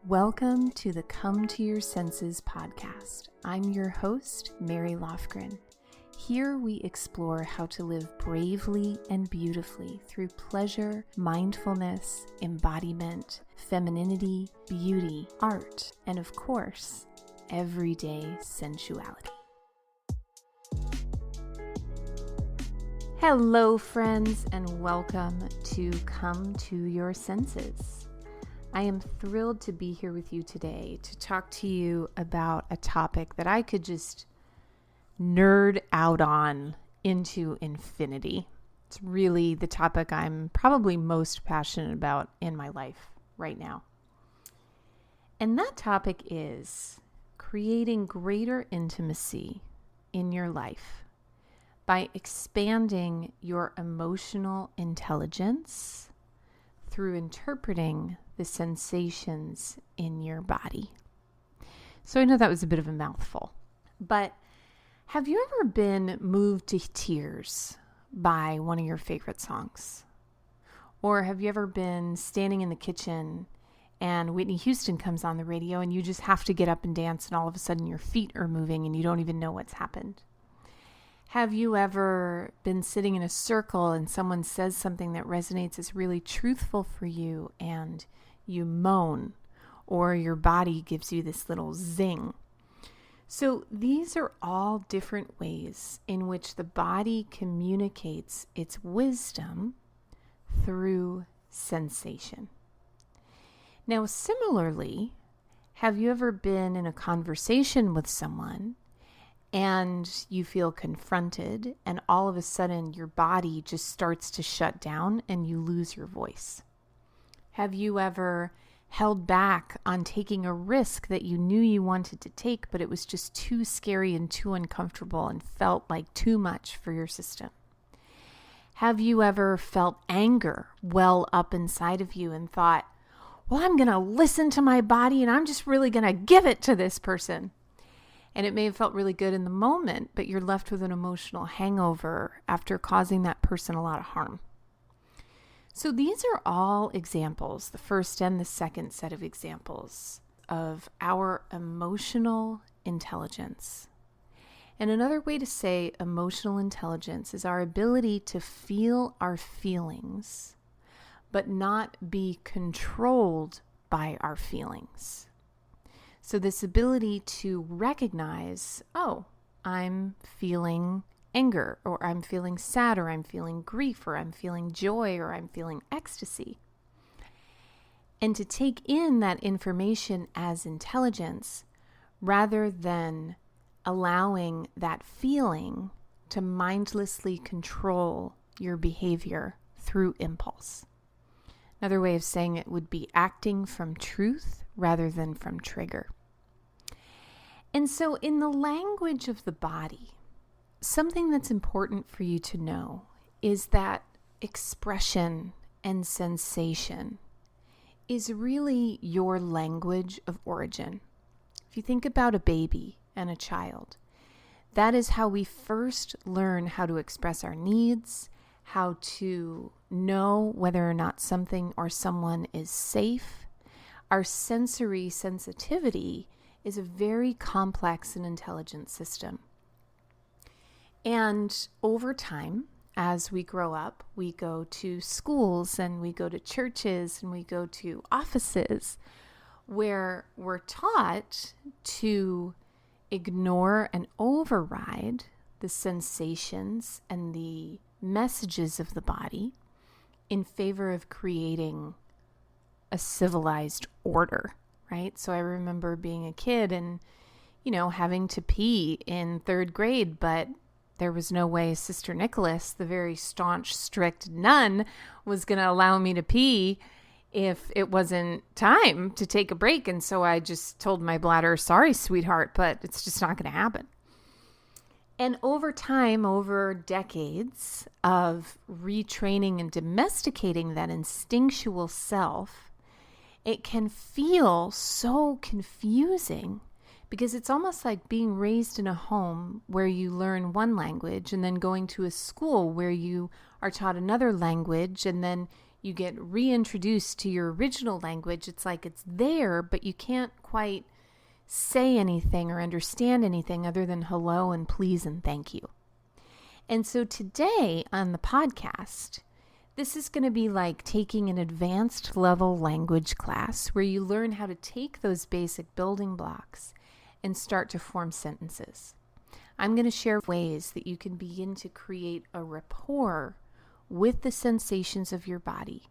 Welcome to the Come to Your Senses podcast. I'm your host, Mary Lofgren. Here we explore how to live bravely and beautifully through pleasure, mindfulness, embodiment, femininity, beauty, art, and of course, everyday sensuality. Hello, friends, and welcome to Come to Your Senses. I am thrilled to be here with you today to talk to you about a topic that I could just nerd out on into infinity. It's really the topic I'm probably most passionate about in my life right now. And that topic is creating greater intimacy in your life by expanding your emotional intelligence through interpreting the sensations in your body. So I know that was a bit of a mouthful, but have you ever been moved to tears by one of your favorite songs? Or have you ever been standing in the kitchen and Whitney Houston comes on the radio and you just have to get up and dance and all of a sudden your feet are moving and you don't even know what's happened? Have you ever been sitting in a circle and someone says something that resonates as really truthful for you and you moan, or your body gives you this little zing? So these are all different ways in which the body communicates its wisdom through sensation. Now, similarly, have you ever been in a conversation with someone and you feel confronted and all of a sudden your body just starts to shut down and you lose your voice? Have you ever held back on taking a risk that you knew you wanted to take, but it was just too scary and too uncomfortable and felt like too much for your system? Have you ever felt anger well up inside of you and thought, well, I'm going to listen to my body and I'm just really going to give it to this person? And it may have felt really good in the moment, but you're left with an emotional hangover after causing that person a lot of harm. So these are all examples, the first and the second set of examples of our emotional intelligence. And another way to say emotional intelligence is our ability to feel our feelings, but not be controlled by our feelings. So this ability to recognize, oh, I'm feeling anger, or I'm feeling sad, or I'm feeling grief, or I'm feeling joy, or I'm feeling ecstasy. And to take in that information as intelligence rather than allowing that feeling to mindlessly control your behavior through impulse. Another way of saying it would be acting from truth rather than from trigger. And so in the language of the body, something that's important for you to know is that expression and sensation is really your language of origin. If you think about a baby and a child, that is how we first learn how to express our needs, how to know whether or not something or someone is safe. Our sensory sensitivity is a very complex and intelligent system. And over time, as we grow up, we go to schools and we go to churches and we go to offices where we're taught to ignore and override the sensations and the messages of the body in favor of creating a civilized order, right? So I remember being a kid and, having to pee in third grade, but there was no way Sister Nicholas, the very staunch, strict nun, was going to allow me to pee if it wasn't time to take a break. And so I just told my bladder, sorry, sweetheart, but it's just not going to happen. And over time, over decades of retraining and domesticating that instinctual self, it can feel so confusing because it's almost like being raised in a home where you learn one language and then going to a school where you are taught another language, and then you get reintroduced to your original language. It's like it's there, but you can't quite say anything or understand anything other than hello and please and thank you. And so today on the podcast, this is going to be like taking an advanced level language class where you learn how to take those basic building blocks and start to form sentences. I'm going to share ways that you can begin to create a rapport with the sensations of your body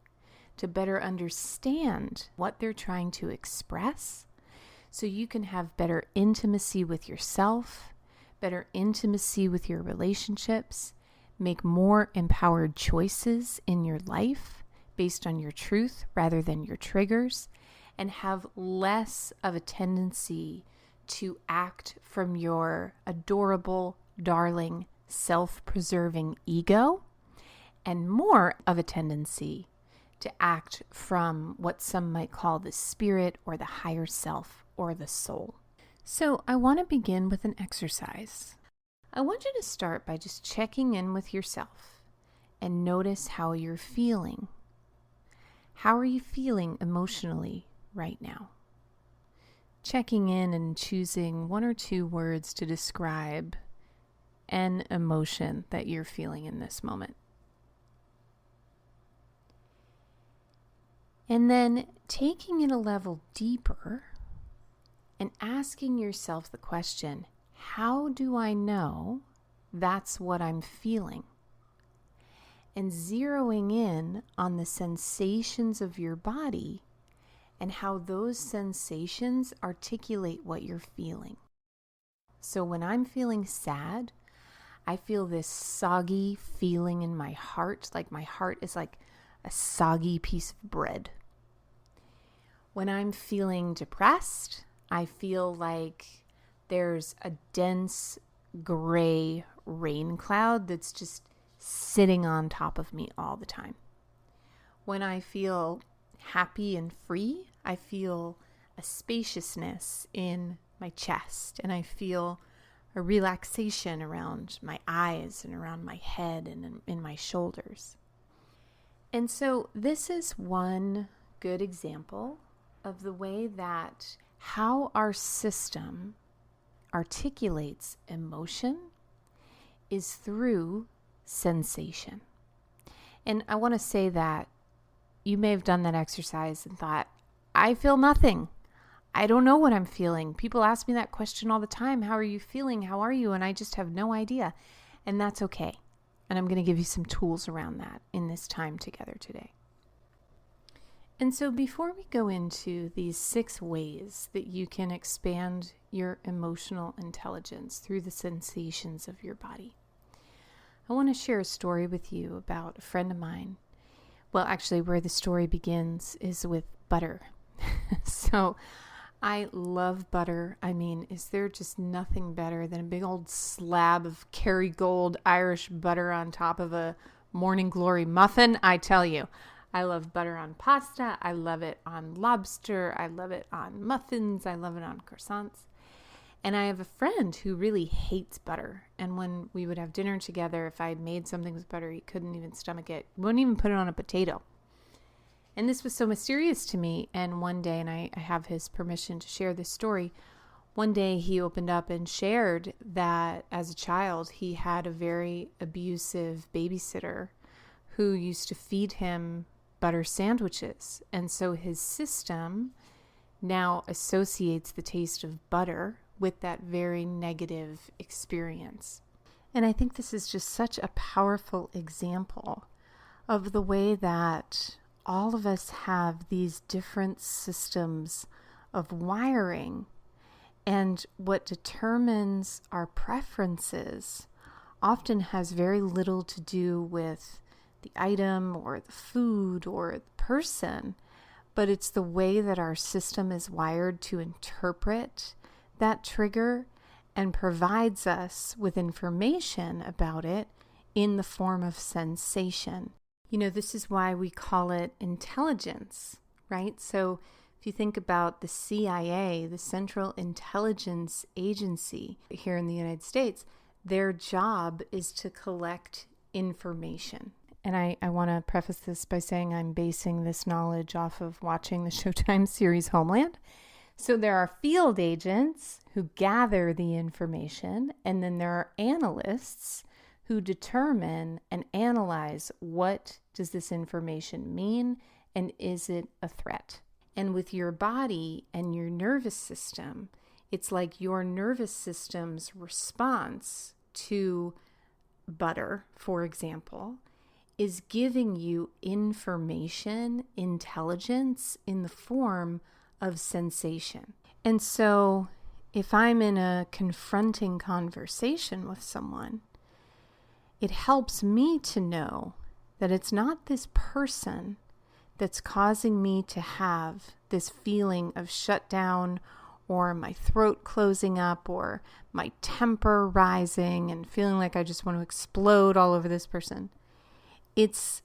to better understand what they're trying to express, so you can have better intimacy with yourself, better intimacy with your relationships, make more empowered choices in your life based on your truth rather than your triggers, and have less of a tendency to act from your adorable, darling, self-preserving ego, and more of a tendency to act from what some might call the spirit or the higher self or the soul. So I want to begin with an exercise. I want you to start by just checking in with yourself and notice how you're feeling. How are you feeling emotionally right now? Checking in and choosing one or two words to describe an emotion that you're feeling in this moment. And then taking it a level deeper and asking yourself the question, how do I know that's what I'm feeling? And zeroing in on the sensations of your body and how those sensations articulate what you're feeling. So when I'm feeling sad, I feel this soggy feeling in my heart, like my heart is like a soggy piece of bread. When I'm feeling depressed, I feel like there's a dense gray rain cloud that's just sitting on top of me all the time. When I feel happy and free, I feel a spaciousness in my chest, and I feel a relaxation around my eyes and around my head and in my shoulders. And so this is one good example of the way that how our system articulates emotion is through sensation. And I want to say that you may have done that exercise and thought, I feel nothing. I don't know what I'm feeling. People ask me that question all the time. How are you feeling? How are you? And I just have no idea. And that's okay. And I'm going to give you some tools around that in this time together today. And so before we go into these 6 ways that you can expand your emotional intelligence through the sensations of your body, I want to share a story with you about a friend of mine. Well, actually, where the story begins is with butter. So I love butter. I mean, is there just nothing better than a big old slab of Kerrygold Irish butter on top of a Morning Glory muffin? I tell you, I love butter on pasta. I love it on lobster. I love it on muffins. I love it on croissants. And I have a friend who really hates butter. And when we would have dinner together, if I had made something with butter, he couldn't even stomach it. Wouldn't even put it on a potato. And this was so mysterious to me. And one day, and I have his permission to share this story, one day he opened up and shared that as a child, he had a very abusive babysitter who used to feed him butter sandwiches. And so his system now associates the taste of butter with that very negative experience. And I think this is just such a powerful example of the way that all of us have these different systems of wiring, and what determines our preferences often has very little to do with the item or the food or the person, but it's the way that our system is wired to interpret that trigger and provides us with information about it in the form of sensation. You know, this is why we call it intelligence, right? So if you think about the CIA, the Central Intelligence Agency here in the United States, their job is to collect information. and I want to preface this by saying I'm basing this knowledge off of watching the Showtime series Homeland. So there are field agents who gather the information, and then there are analysts who determine and analyze what does this information mean and is it a threat. And with your body and your nervous system, it's like your nervous system's response to butter, for example, is giving you information, intelligence in the form of sensation. And so if I'm in a confronting conversation with someone, it helps me to know that it's not this person that's causing me to have this feeling of shutdown or my throat closing up or my temper rising and feeling like I just want to explode all over this person. It's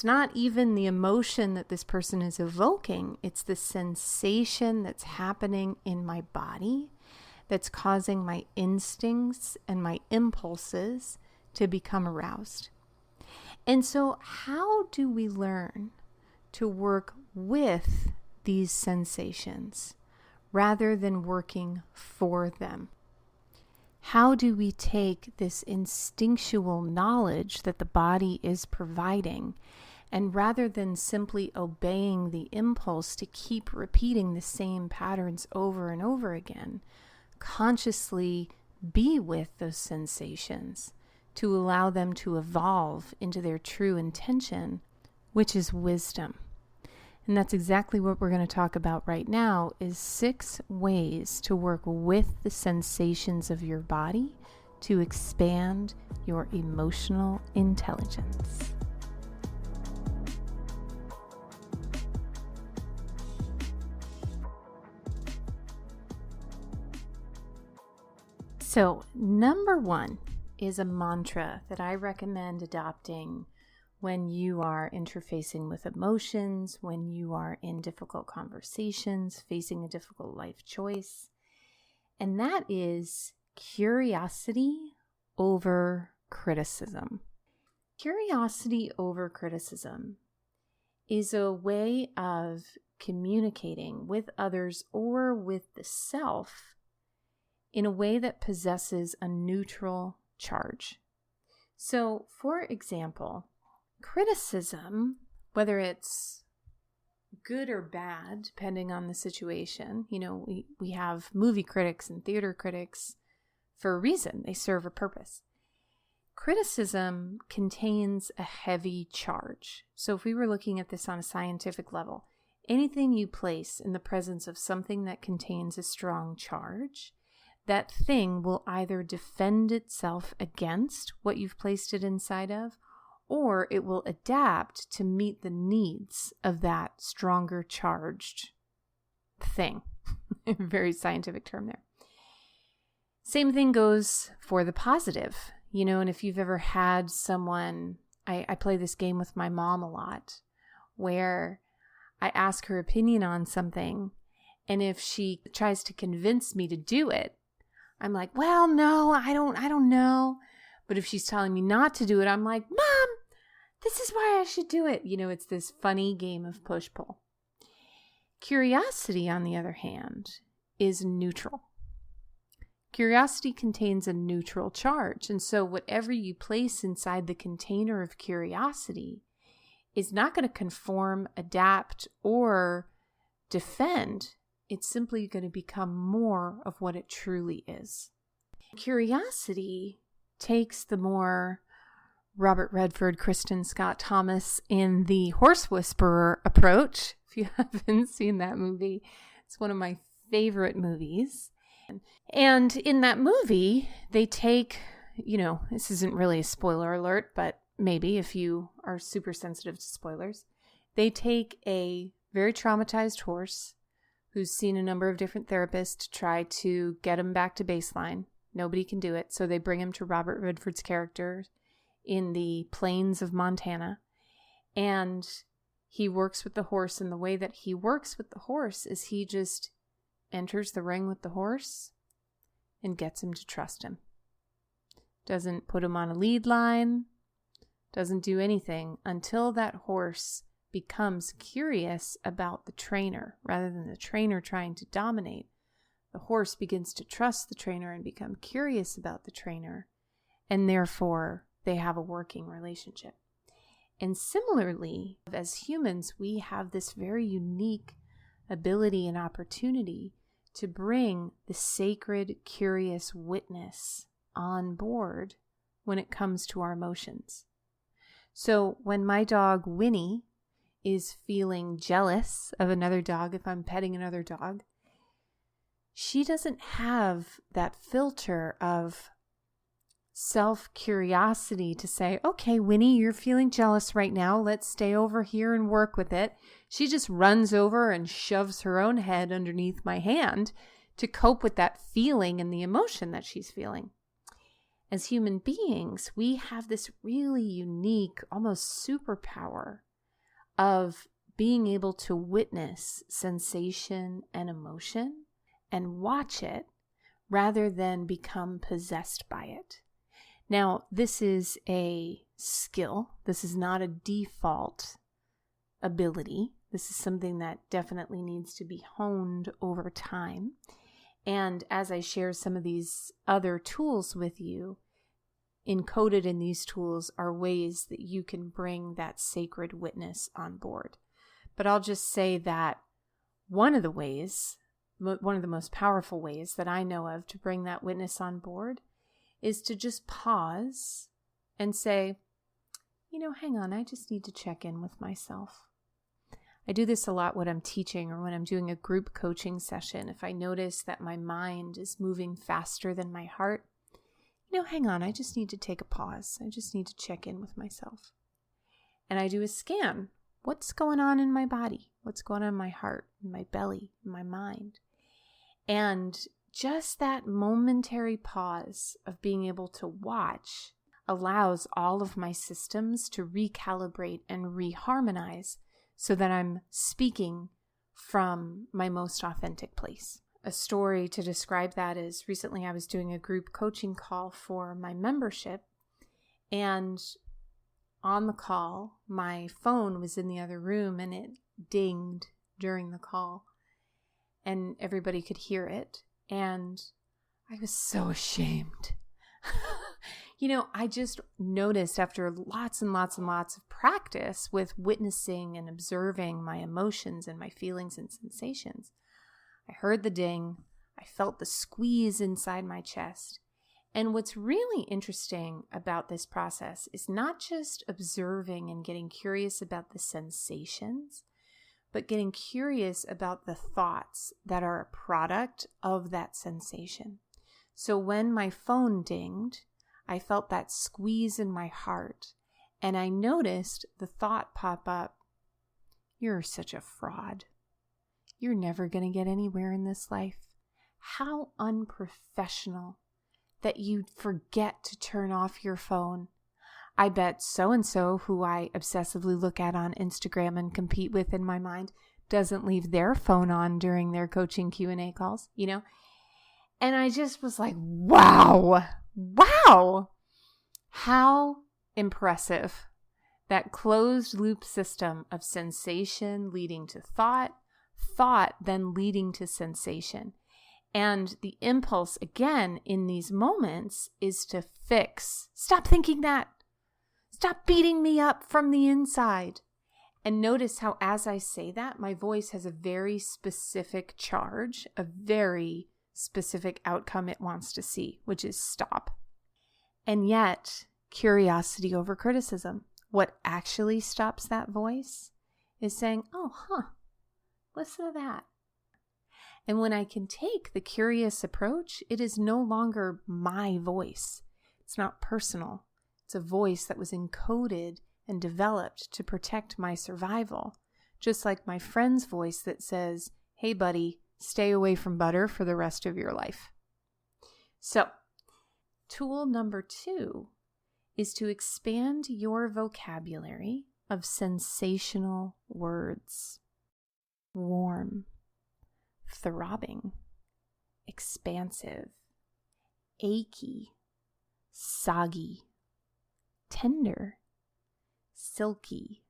not even the emotion that this person is evoking. It's the sensation that's happening in my body that's causing my instincts and my impulses to become aroused. And so how do we learn to work with these sensations rather than working for them? How do we take this instinctual knowledge that the body is providing, and rather than simply obeying the impulse to keep repeating the same patterns over and over again, consciously be with those sensations to allow them to evolve into their true intention, which is wisdom? And that's exactly what we're going to talk about right now, is 6 ways to work with the sensations of your body to expand your emotional intelligence. So, number 1 is a mantra that I recommend adopting when you are interfacing with emotions, when you are in difficult conversations, facing a difficult life choice. And that is curiosity over criticism. Curiosity over criticism is a way of communicating with others or with the self in a way that possesses a neutral charge. So, for example, criticism, whether it's good or bad, depending on the situation, we have movie critics and theater critics for a reason. They serve a purpose. Criticism contains a heavy charge. So if we were looking at this on a scientific level, anything you place in the presence of something that contains a strong charge, that thing will either defend itself against what you've placed it inside of, or it will adapt to meet the needs of that stronger charged thing. Very scientific term there. Same thing goes for the positive, and if you've ever had someone, I play this game with my mom a lot, where I ask her opinion on something, and if she tries to convince me to do it, I'm like, well, no, I don't know. But if she's telling me not to do it, I'm like, Mom, this is why I should do it. It's this funny game of push-pull. Curiosity, on the other hand, is neutral. Curiosity contains a neutral charge. And so whatever you place inside the container of curiosity is not going to conform, adapt, or defend. It's simply going to become more of what it truly is. Curiosity takes the more Robert Redford, Kristen Scott Thomas in The Horse Whisperer approach. If you haven't seen that movie, it's one of my favorite movies. And in that movie, they take, this isn't really a spoiler alert, but maybe if you are super sensitive to spoilers, they take a very traumatized horse who's seen a number of different therapists to try to get him back to baseline. Nobody can do it. So they bring him to Robert Redford's character in the plains of Montana. And he works with the horse. And the way that he works with the horse is he just enters the ring with the horse and gets him to trust him. Doesn't put him on a lead line. doesn't do anything until that horse becomes curious about the trainer rather than the trainer trying to dominate. The horse begins to trust the trainer and become curious about the trainer, and therefore they have a working relationship. And similarly, as humans, we have this very unique ability and opportunity to bring the sacred, curious witness on board when it comes to our emotions. So when my dog Winnie is feeling jealous of another dog, if I'm petting another dog, she doesn't have that filter of self-curiosity to say, okay, Winnie, you're feeling jealous right now. Let's stay over here and work with it. She just runs over and shoves her own head underneath my hand to cope with that feeling and the emotion that she's feeling. As human beings, we have this really unique, almost superpower of being able to witness sensation and emotion and watch it rather than become possessed by it. Now, this is a skill. This is not a default ability. This is something that definitely needs to be honed over time. And as I share some of these other tools with you, encoded in these tools are ways that you can bring that sacred witness on board. But I'll just say that one of the most powerful ways that I know of to bring that witness on board is to just pause and say, hang on, I just need to check in with myself. I do this a lot when I'm teaching or when I'm doing a group coaching session. If I notice that my mind is moving faster than my heart, hang on, I just need to take a pause. I just need to check in with myself. And I do a scan. What's going on in my body? What's going on in my heart, in my belly, in my mind? And just that momentary pause of being able to watch allows all of my systems to recalibrate and reharmonize so that I'm speaking from my most authentic place. A story to describe that is recently I was doing a group coaching call for my membership, and on the call, my phone was in the other room and it dinged during the call and everybody could hear it. And I was so ashamed. I just noticed after lots and lots and lots of practice with witnessing and observing my emotions and my feelings and sensations, I heard the ding. I felt the squeeze inside my chest. And what's really interesting about this process is not just observing and getting curious about the sensations, but getting curious about the thoughts that are a product of that sensation. So when my phone dinged, I felt that squeeze in my heart, and I noticed the thought pop up, "You're such a fraud. You're never going to get anywhere in this life. How unprofessional that you'd forget to turn off your phone. I bet so-and-so, who I obsessively look at on Instagram and compete with in my mind, doesn't leave their phone on during their coaching Q&A calls, And I just was like, wow, how impressive. That closed loop system of sensation leading to thought then leading to sensation. And the impulse, again, in these moments is to fix. Stop thinking that. Stop beating me up from the inside. And notice how as I say that, my voice has a very specific charge, a very specific outcome it wants to see, which is stop. And yet, curiosity over criticism. What actually stops that voice is saying, listen to that. And when I can take the curious approach, it is no longer my voice. It's not personal. It's a voice that was encoded and developed to protect my survival. Just like my friend's voice that says, "Hey buddy, stay away from butter for the rest of your life." So, tool number 2 is to expand your vocabulary of sensational words. Warm, throbbing, expansive, achy, soggy, tender, silky,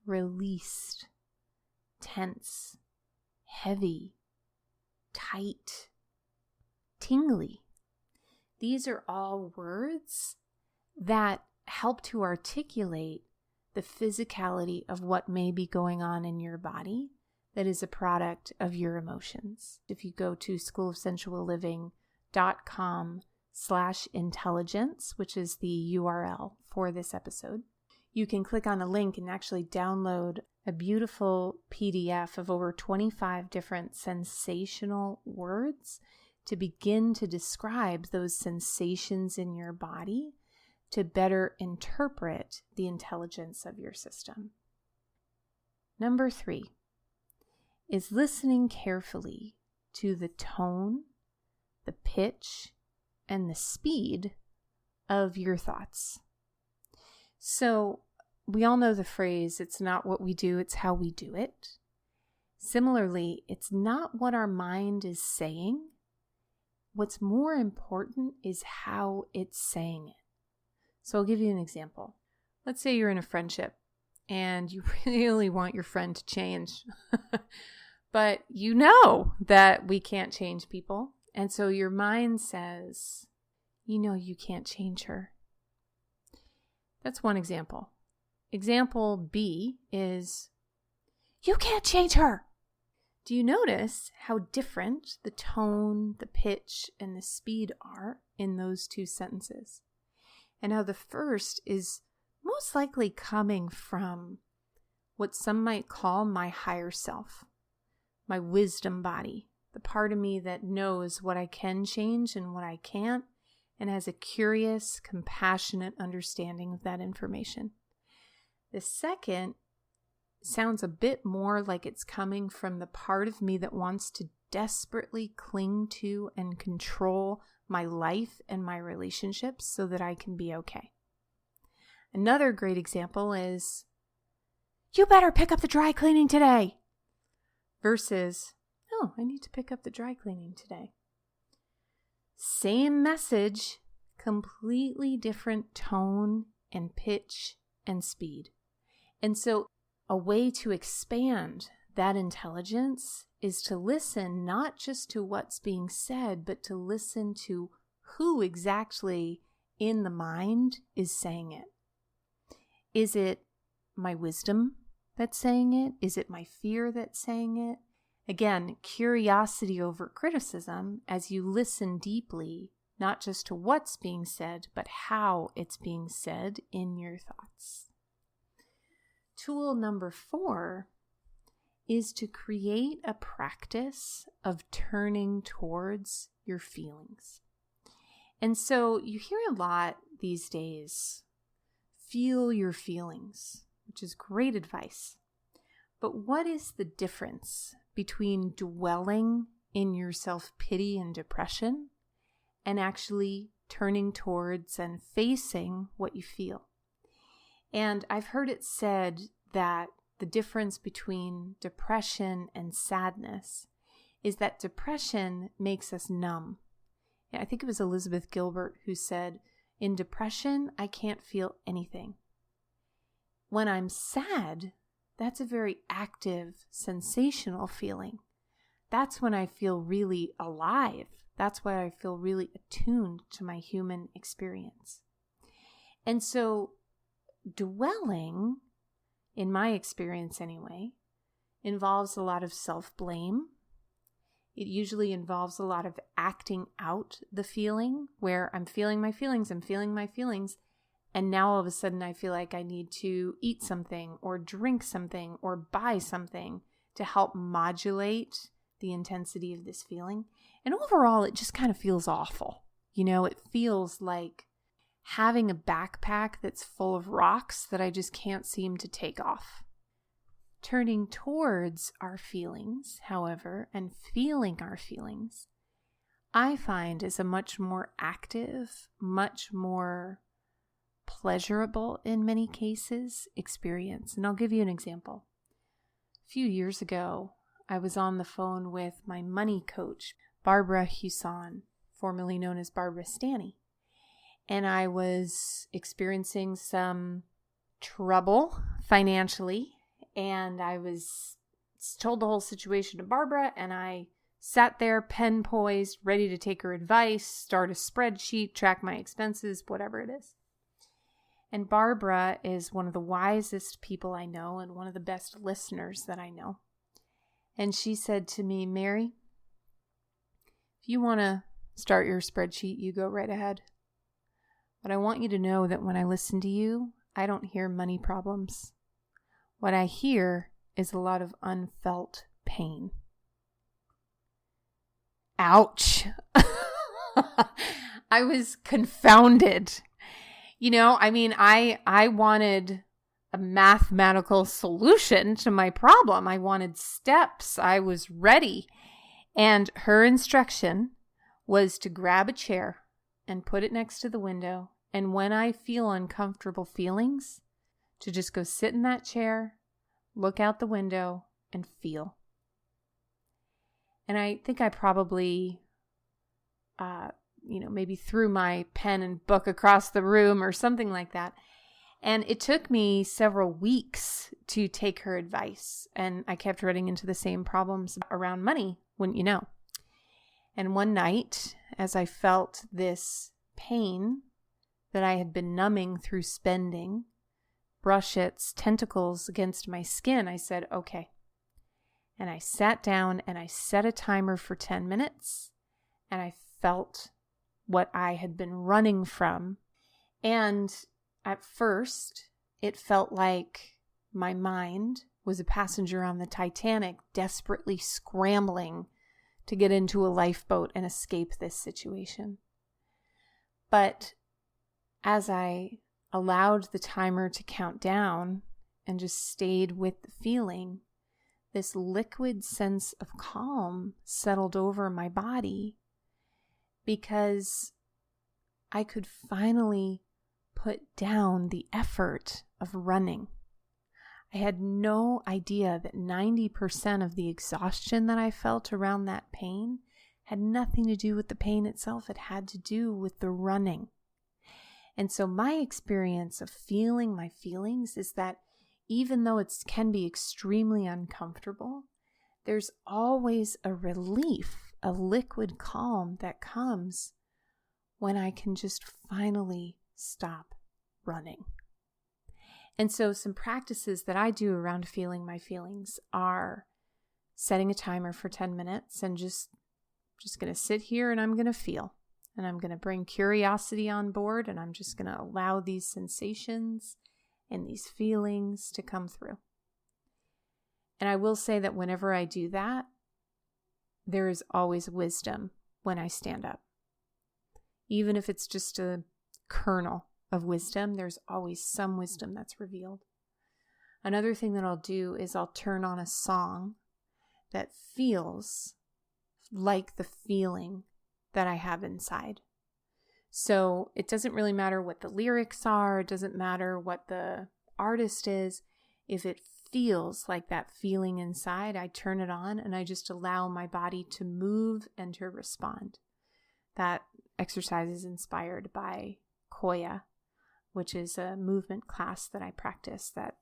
released, tense, heavy, tight, tingly. These are all words that help to articulate the physicality of what may be going on in your body that is a product of your emotions. If you go to schoolofsensualliving.com/intelligence, which is the URL for this episode, you can click on a link and actually download a beautiful PDF of over 25 different sensational words to begin to describe those sensations in your body to better interpret the intelligence of your system. Number 3 is listening carefully to the tone, the pitch, and the speed of your thoughts. So we all know the phrase, it's not what we do, it's how we do it. Similarly, it's not what our mind is saying. What's more important is how it's saying it. So I'll give you an example. Let's say you're in a friendship and you really want your friend to change, but you know that we can't change people. And so your mind says, you know you can't change her. That's one example. Example B is, you can't change her. Do you notice how different the tone, the pitch, and the speed are in those two sentences? And how the first is most likely coming from what some might call my higher self, my wisdom body, the part of me that knows what I can change and what I can't, and has a curious, compassionate understanding of that information. The second sounds a bit more like it's coming from the part of me that wants to desperately cling to and control my life and my relationships so that I can be okay. Another great example is, you better pick up the dry cleaning today, versus, oh, I need to pick up the dry cleaning today. Same message, completely different tone and pitch and speed. And so a way to expand that intelligence is to listen not just to what's being said, but to listen to who exactly in the mind is saying it. Is it my wisdom that's saying it? Is it my fear that's saying it? Again, curiosity over criticism as you listen deeply, not just to what's being said, but how it's being said in your thoughts. Tool number 4 is to create a practice of turning towards your feelings. And so you hear a lot these days, feel your feelings, which is great advice. But what is the difference between dwelling in your self-pity and depression and actually turning towards and facing what you feel? And I've heard it said that the difference between depression and sadness is that depression makes us numb. I think it was Elizabeth Gilbert who said, in depression, I can't feel anything. When I'm sad, that's a very active, sensational feeling. That's when I feel really alive. That's why I feel really attuned to my human experience. And so dwelling, in my experience anyway, involves a lot of self-blame. It usually involves a lot of acting out the feeling, where I'm feeling my feelings, and now all of a sudden I feel like I need to eat something or drink something or buy something to help modulate the intensity of this feeling. And overall, it just kind of feels awful. It feels like having a backpack that's full of rocks that I just can't seem to take off. Turning towards our feelings, however, and feeling our feelings, I find is a much more active, much more pleasurable, in many cases, experience. And I'll give you an example. A few years ago, I was on the phone with my money coach, Barbara Huson, formerly known as Barbara Stanny. And I was experiencing some trouble financially, and I was told the whole situation to Barbara, and I sat there, pen poised, ready to take her advice, start a spreadsheet, track my expenses, whatever it is. And Barbara is one of the wisest people I know and one of the best listeners that I know. And she said to me, Mary, if you want to start your spreadsheet, you go right ahead. But I want you to know that when I listen to you, I don't hear money problems. What I hear is a lot of unfelt pain. Ouch. I was confounded. I wanted a mathematical solution to my problem. I wanted steps. I was ready. And her instruction was to grab a chair and put it next to the window. And when I feel uncomfortable feelings, to just go sit in that chair, look out the window, and feel. And I think I probably, maybe threw my pen and book across the room or something like that. And it took me several weeks to take her advice. And I kept running into the same problems around money, wouldn't you know? And one night, as I felt this pain that I had been numbing through spending brush its tentacles against my skin, I said, okay. And I sat down and I set a timer for 10 minutes and I felt what I had been running from. And at first, it felt like my mind was a passenger on the Titanic, desperately scrambling to get into a lifeboat and escape this situation. But as I allowed the timer to count down and just stayed with the feeling, this liquid sense of calm settled over my body because I could finally put down the effort of running. I had no idea that 90% of the exhaustion that I felt around that pain had nothing to do with the pain itself. It had to do with the running. And so my experience of feeling my feelings is that even though it can be extremely uncomfortable, there's always a relief, a liquid calm that comes when I can just finally stop running. And so some practices that I do around feeling my feelings are setting a timer for 10 minutes and just going to sit here and I'm going to feel. And I'm going to bring curiosity on board and I'm just going to allow these sensations and these feelings to come through. And I will say that whenever I do that, there is always wisdom when I stand up. Even if it's just a kernel of wisdom, there's always some wisdom that's revealed. Another thing that I'll do is I'll turn on a song that feels like the feeling that I have inside. So it doesn't really matter what the lyrics are. It doesn't matter what the artist is. If it feels like that feeling inside, I turn it on and I just allow my body to move and to respond. That exercise is inspired by Koya, which is a movement class that I practice that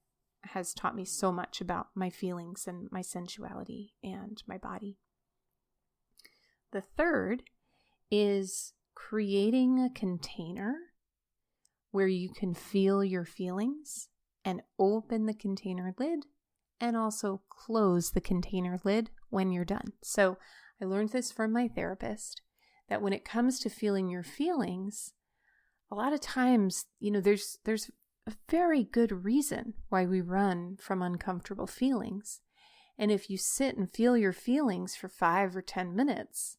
has taught me so much about my feelings and my sensuality and my body. The third is creating a container where you can feel your feelings and open the container lid and also close the container lid when you're done. So I learned this from my therapist that when it comes to feeling your feelings, a lot of times, there's a very good reason why we run from uncomfortable feelings. And if you sit and feel your feelings for 5 or 10 minutes,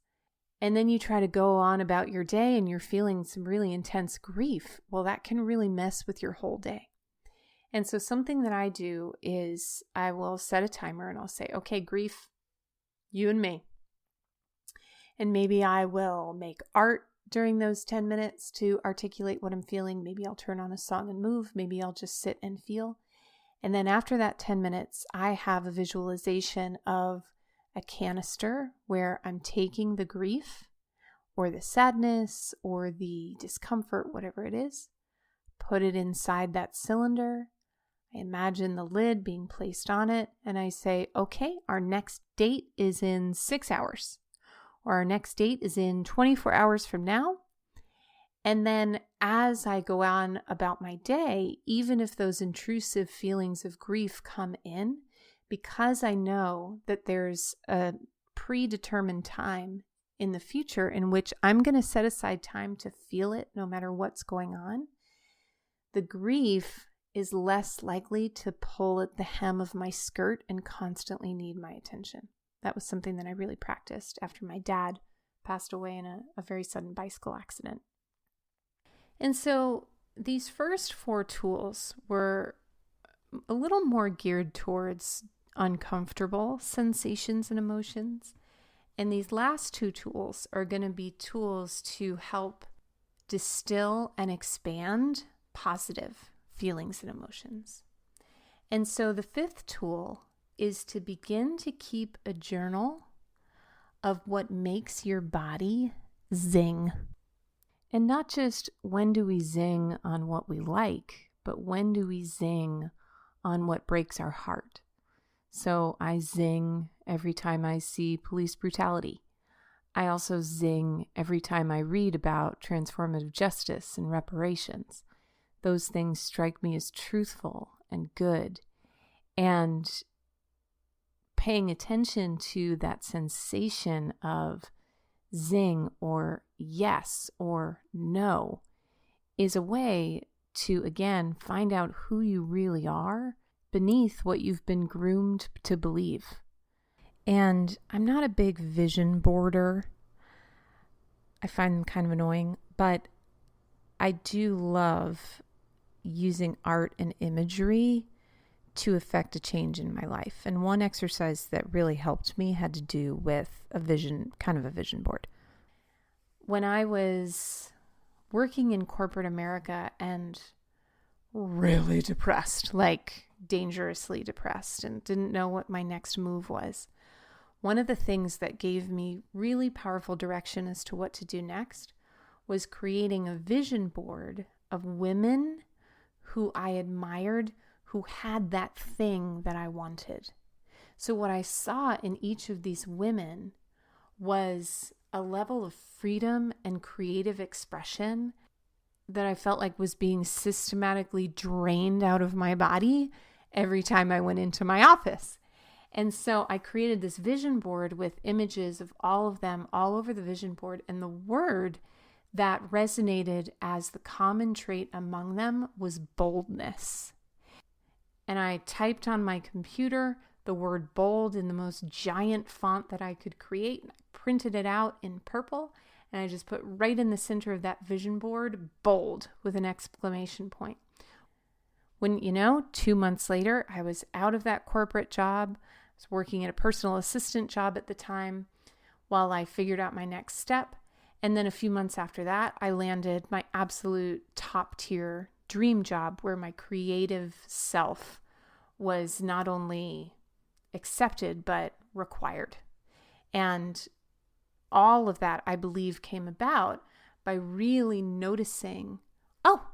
and then you try to go on about your day and you're feeling some really intense grief, well, that can really mess with your whole day. And so something that I do is I will set a timer and I'll say, okay, grief, you and me. And maybe I will make art during those 10 minutes to articulate what I'm feeling. Maybe I'll turn on a song and move. Maybe I'll just sit and feel. And then after that 10 minutes, I have a visualization of a canister where I'm taking the grief or the sadness or the discomfort, whatever it is, put it inside that cylinder. I imagine the lid being placed on it, and I say, okay, our next date is in 6 hours, or our next date is in 24 hours from now. And then as I go on about my day, even if those intrusive feelings of grief come in, because I know that there's a predetermined time in the future in which I'm going to set aside time to feel it no matter what's going on, the grief is less likely to pull at the hem of my skirt and constantly need my attention. That was something that I really practiced after my dad passed away in a very sudden bicycle accident. And so these first 4 tools were a little more geared towards uncomfortable sensations and emotions. And these last 2 tools are going to be tools to help distill and expand positive feelings and emotions. And so the 5th tool is to begin to keep a journal of what makes your body zing. And not just when do we zing on what we like, but when do we zing on what breaks our heart. So I zing every time I see police brutality. I also zing every time I read about transformative justice and reparations. Those things strike me as truthful and good. And paying attention to that sensation of zing or yes or no is a way to, again, find out who you really are beneath what you've been groomed to believe. And I'm not a big vision boarder. I find them kind of annoying, but I do love using art and imagery to affect a change in my life. And one exercise that really helped me had to do with a vision board. When I was working in corporate America and really depressed, like dangerously depressed, and didn't know what my next move was, one of the things that gave me really powerful direction as to what to do next was creating a vision board of women who I admired, who had that thing that I wanted. So what I saw in each of these women was a level of freedom and creative expression that I felt like was being systematically drained out of my body every time I went into my office. And so I created this vision board with images of all of them all over the vision board. And the word that resonated as the common trait among them was boldness. And I typed on my computer the word bold in the most giant font that I could create. And I printed it out in purple. And I just put right in the center of that vision board, bold, with an exclamation point. Wouldn't you know, 2 months later, I was out of that corporate job. I was working at a personal assistant job at the time while I figured out my next step. And then a few months after that, I landed my absolute top tier dream job where my creative self was not only accepted, but required. And all of that, I believe, came about by really noticing, oh,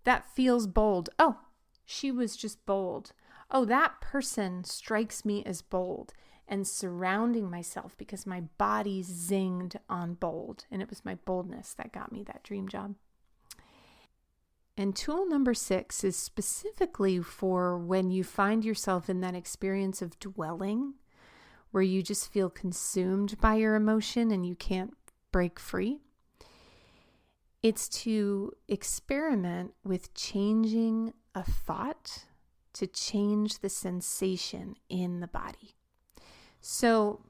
that feels bold. Oh, she was just bold. Oh, that person strikes me as bold. And surrounding myself because my body zinged on bold. And it was my boldness that got me that dream job. And tool number 6 is specifically for when you find yourself in that experience of dwelling, where you just feel consumed by your emotion and you can't break free. It's to experiment with changing a thought to change the sensation in the body. So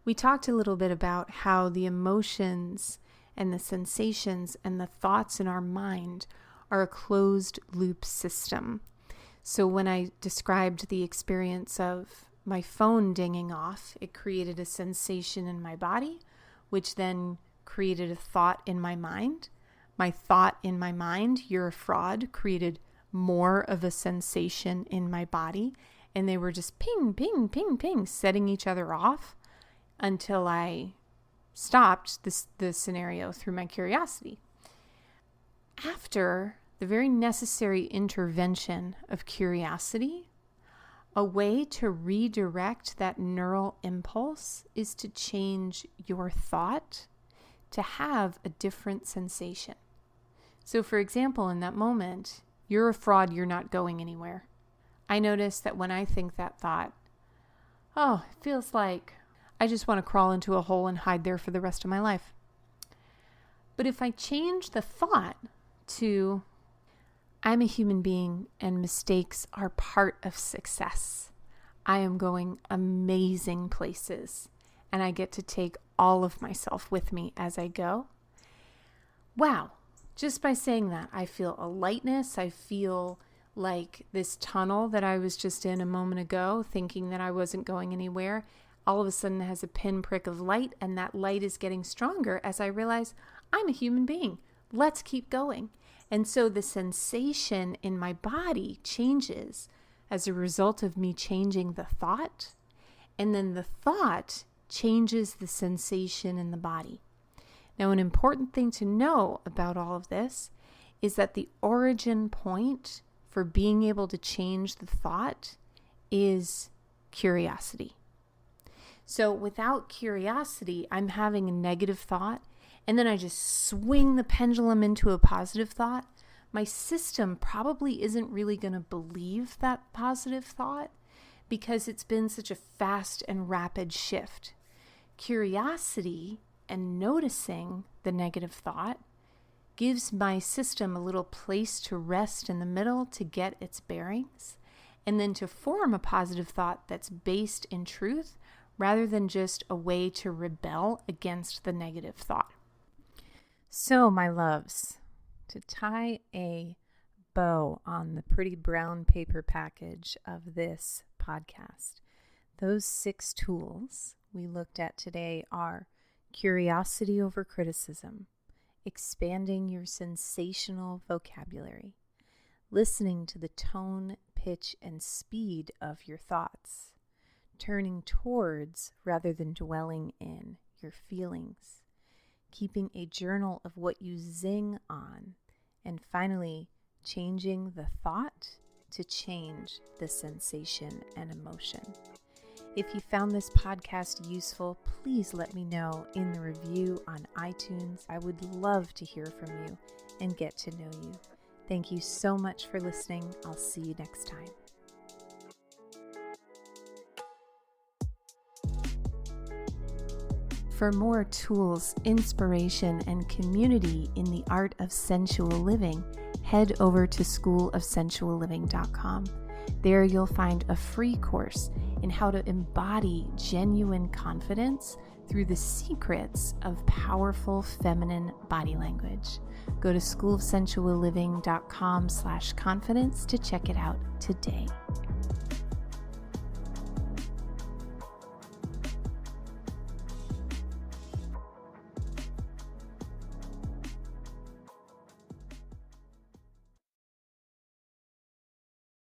we talked a little bit about how the emotions and the sensations and the thoughts in our mind are a closed loop system. So when I described the experience of my phone dinging off, it created a sensation in my body, which then created a thought in my mind. My thought in my mind, you're a fraud, created more of a sensation in my body. And they were just ping, ping, ping, ping, setting each other off until I stopped the scenario through my curiosity. After the very necessary intervention of curiosity, a way to redirect that neural impulse is to change your thought to have a different sensation. So for example, in that moment, you're a fraud, you're not going anywhere. I notice that when I think that thought, oh, it feels like I just want to crawl into a hole and hide there for the rest of my life. But if I change the thought to, I'm a human being and mistakes are part of success. I am going amazing places and I get to take all of myself with me as I go. Wow, just by saying that, I feel a lightness. I feel like this tunnel that I was just in a moment ago, thinking that I wasn't going anywhere, all of a sudden has a pinprick of light, and that light is getting stronger as I realize I'm a human being. Let's keep going. And so the sensation in my body changes as a result of me changing the thought, and then the thought changes the sensation in the body. Now, an important thing to know about all of this is that the origin point for being able to change the thought is curiosity. So without curiosity, I'm having a negative thought, and then I just swing the pendulum into a positive thought. My system probably isn't really going to believe that positive thought because it's been such a fast and rapid shift. Curiosity and noticing the negative thought gives my system a little place to rest in the middle to get its bearings, and then to form a positive thought that's based in truth rather than just a way to rebel against the negative thought. So, my loves, to tie a bow on the pretty brown paper package of this podcast, those 6 tools we looked at today are curiosity over criticism, expanding your sensational vocabulary, listening to the tone, pitch, and speed of your thoughts, turning towards rather than dwelling in your feelings, keeping a journal of what you zing on, and finally, changing the thought to change the sensation and emotion. If you found this podcast useful, please let me know in the review on iTunes. I would love to hear from you and get to know you. Thank you so much for listening. I'll see you next time. For more tools, inspiration, and community in the art of sensual living, head over to schoolofsensualliving.com. There you'll find a free course in how to embody genuine confidence through the secrets of powerful feminine body language. Go to schoolofsensualliving.com/confidence to check it out today.